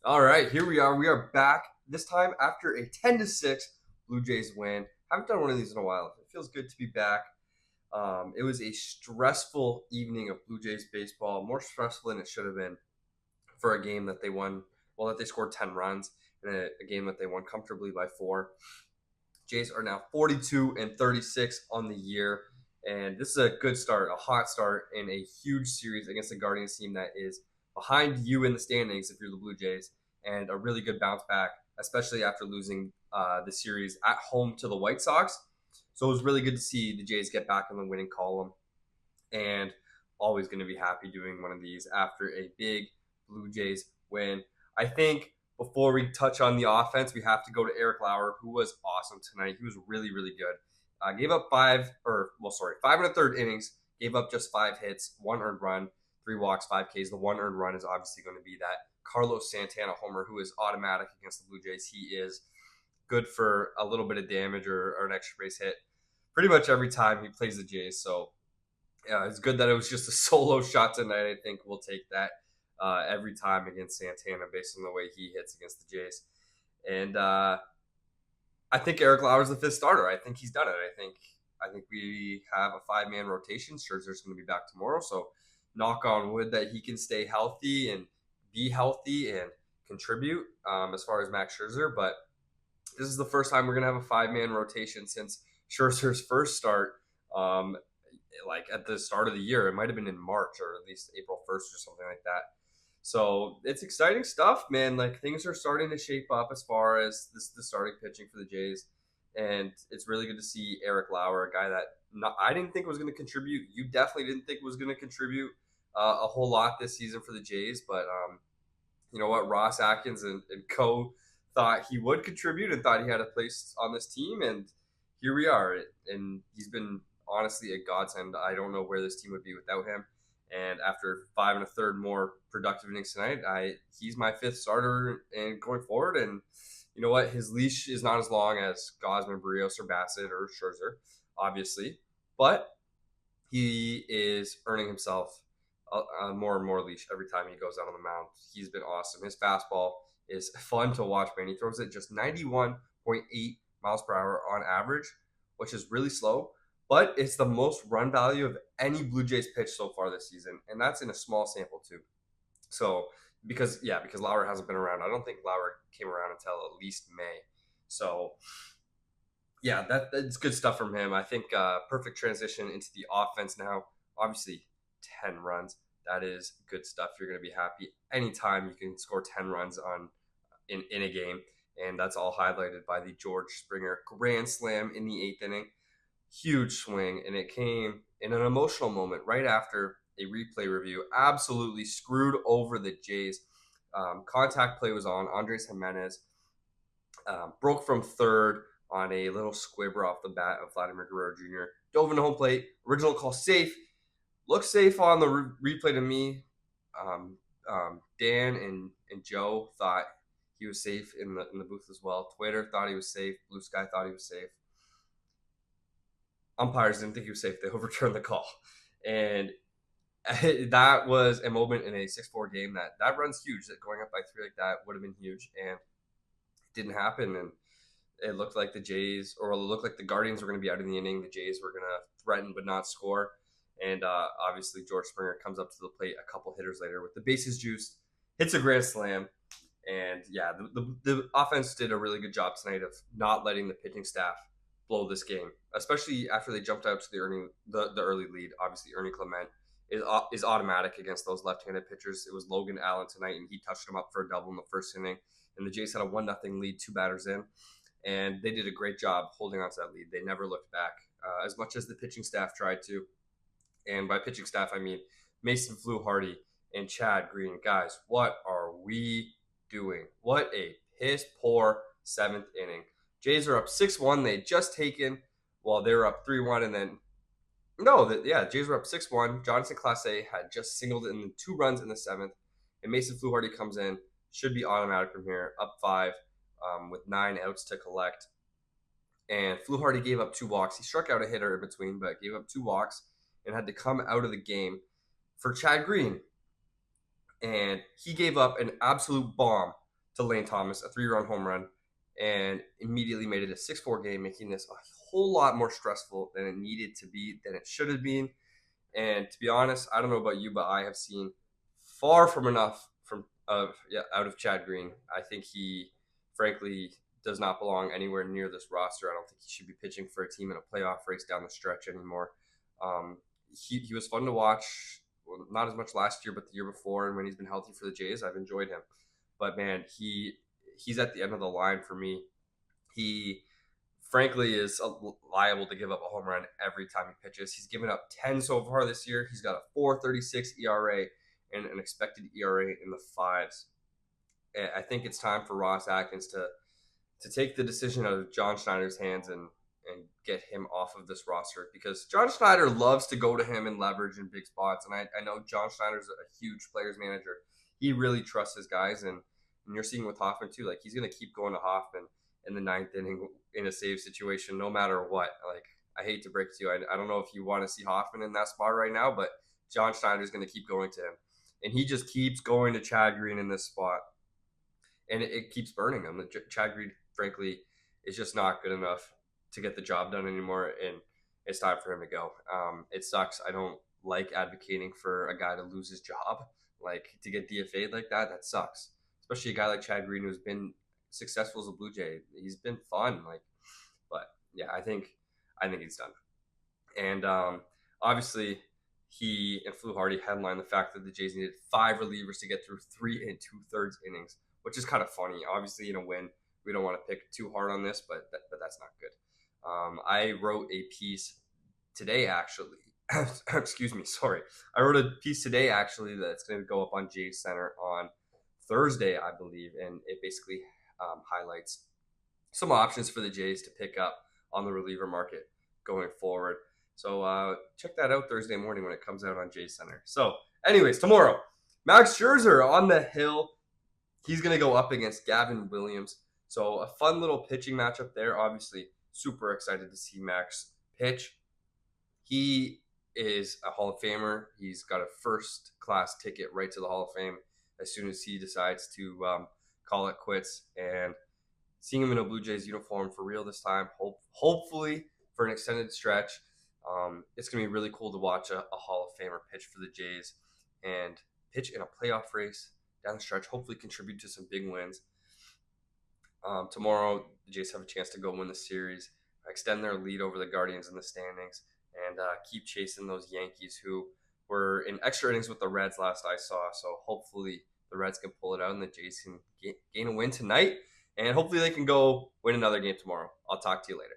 All right, here we are. We are back this time after a 10-6 Blue Jays win. Haven't done one of these in a while. It feels good to be back. It was a stressful evening of Blue Jays baseball, more stressful than it should have been for a game that they won. Well, that they scored 10 runs in a game that they won comfortably by four. Jays are now 42 and 36 on the year, and this is a good start, a hot start in a huge series against the Guardians team that is behind you in the standings if you're the Blue Jays, and a really good bounce back, especially after losing the series at home to the White Sox. So it was really good to see the Jays get back in the winning column, and always going to be happy doing one of these after a big Blue Jays win. I think before we touch on the offense, we have to go to Eric Lauer, who was awesome tonight. He was really, really good. Gave up five and a third innings. Gave up just 5 hits, 1 earned run, 3 walks, 5 Ks. The 1 earned run is obviously going to be that Carlos Santana homer, who is automatic against the Blue Jays. He is good for a little bit of damage or an extra base hit pretty much every time he plays the Jays. So yeah, it's good that it was just a solo shot tonight. I think we'll take that every time against Santana based on the way he hits against the Jays. And I think Eric Lauer's the fifth starter. I think he's done it. I think we have a 5-man rotation. Scherzer's going to be back tomorrow, so knock on wood that he can stay healthy and be healthy and contribute as far as Max Scherzer. But this is the first time we're going to have a 5-man rotation since Scherzer's first start. Like at the start of the year. It might have been in March or at least April 1st or something like that. So it's exciting stuff, man. Like things are starting to shape up as far as the starting pitching for the Jays, and it's really good to see Eric Lauer, a guy that I didn't think was going to contribute. You definitely didn't think was going to contribute a whole lot this season for the Jays, but you know what? Ross Atkins and co thought he would contribute and thought he had a place on this team, and here we are. And he's been honestly a godsend. I don't know where this team would be without him. And after 5 1/3 more productive innings tonight, he's my fifth starter and going forward. And you know what? His leash is not as long as Gosman, Barrios, or Bassett or Scherzer, obviously, but he is earning himself a more and more leash every time he goes out on the mound. He's been awesome. His fastball is fun to watch, man. He throws it just 91.8 miles per hour on average, which is really slow, but it's the most run value of any Blue Jays pitch so far this season, and that's in a small sample too. So because Lauer hasn't been around, I don't think Lauer came around until at least May. So yeah, that's good stuff from him. I think perfect transition into the offense now. Obviously, 10 runs. That is good stuff. You're going to be happy anytime you can score 10 runs in a game, and that's all highlighted by the George Springer grand slam in the 8th inning. Huge swing, and it came in an emotional moment right after a replay review. Absolutely screwed over the Jays. Contact play was on. Andres Jimenez broke from third on a little squibber off the bat of Vladimir Guerrero Jr. Dove into home plate. Original call safe. Looked safe on the replay to me. Dan and Joe thought he was safe in the booth as well. Twitter thought he was safe. Blue Sky thought he was safe. Umpires didn't think he was safe. They overturned the call. And that was a moment in a 6-4 game that runs huge. That going up by 3 like that would have been huge. And it didn't happen. And it looked like the Jays, or it looked like the Guardians were going to be out in the inning. The Jays were going to threaten but not score. And obviously, George Springer comes up to the plate a couple hitters later with the bases juiced, hits a grand slam. And yeah, the offense did a really good job tonight of not letting the pitching staff blow this game, especially after they jumped out to the early lead. Obviously, Ernie Clement is automatic against those left-handed pitchers. It was Logan Allen tonight, and he touched him up for a double in the first inning. And the Jays had a 1-0 lead, 2 batters in, and they did a great job holding on to that lead. They never looked back, as much as the pitching staff tried to. And by pitching staff, I mean Mason Fluharty and Chad Green. Guys, what are we doing? What a piss poor 7th inning. Jays are up 6-1. They had just taken, well, they were up 3-1, and then Jays were up 6-1. Jonathan Clase had just singled in 2 runs in the 7th, and Mason Fluharty comes in, should be automatic from here, up 5 with 9 outs to collect. And Fluharty gave up 2 walks. He struck out a hitter in between, but gave up 2 walks and had to come out of the game for Chad Green. And he gave up an absolute bomb to Lane Thomas, a 3-run home run, and immediately made it a 6-4 game, making this a whole lot more stressful than it needed to be, than it should have been. And to be honest, I don't know about you, but I have seen far from enough out of Chad Green. I think he, frankly, does not belong anywhere near this roster. I don't think he should be pitching for a team in a playoff race down the stretch anymore. He was fun to watch. Well, not as much last year, but the year before, and when he's been healthy for the Jays, I've enjoyed him. But man, he's at the end of the line for me. He frankly is liable to give up a home run every time he pitches. He's given up 10 so far this year. He's got a 4.36 ERA and an expected ERA in the fives. And I think it's time for Ross Atkins to take the decision out of John Schneider's hands and get him off of this roster, because John Schneider loves to go to him and leverage in big spots. And I know John Schneider's a huge players manager. He really trusts his guys, and you're seeing with Hoffman too. Like, he's going to keep going to Hoffman in the ninth inning in a save situation, no matter what. Like, I hate to break it to you. I don't know if you want to see Hoffman in that spot right now, but John Schneider's going to keep going to him. And he just keeps going to Chad Green in this spot. And it keeps burning him. Chad Green, frankly, is just not good enough to get the job done anymore, and it's time for him to go. It sucks. I don't like advocating for a guy to lose his job, like to get DFA'd like that. That sucks, especially a guy like Chad Green who's been successful as a Blue Jay. He's been fun, but yeah, I think he's done. And obviously, he and Flu Hardy headlined the fact that the Jays needed 5 relievers to get through 3 2/3 innings, which is kind of funny. Obviously, in a win, we don't want to pick too hard on this, but that's not good. I wrote a piece today, actually. Excuse me, sorry. I wrote a piece today, actually, that's going to go up on Jays Center on Thursday, I believe, and it basically highlights some options for the Jays to pick up on the reliever market going forward. So check that out Thursday morning when it comes out on Jays Center. So, anyways, tomorrow, Max Scherzer on the hill. He's going to go up against Gavin Williams. So a fun little pitching matchup there. Obviously, super excited to see Max pitch. He is a Hall of Famer. He's got a first-class ticket right to the Hall of Fame as soon as he decides to call it quits. And seeing him in a Blue Jays uniform for real this time, hopefully for an extended stretch, it's going to be really cool to watch a Hall of Famer pitch for the Jays and pitch in a playoff race down the stretch, hopefully contribute to some big wins. Tomorrow, the Jays have a chance to go win the series, extend their lead over the Guardians in the standings, and keep chasing those Yankees who were in extra innings with the Reds last I saw. So hopefully the Reds can pull it out and the Jays can gain a win tonight, and hopefully they can go win another game tomorrow. I'll talk to you later.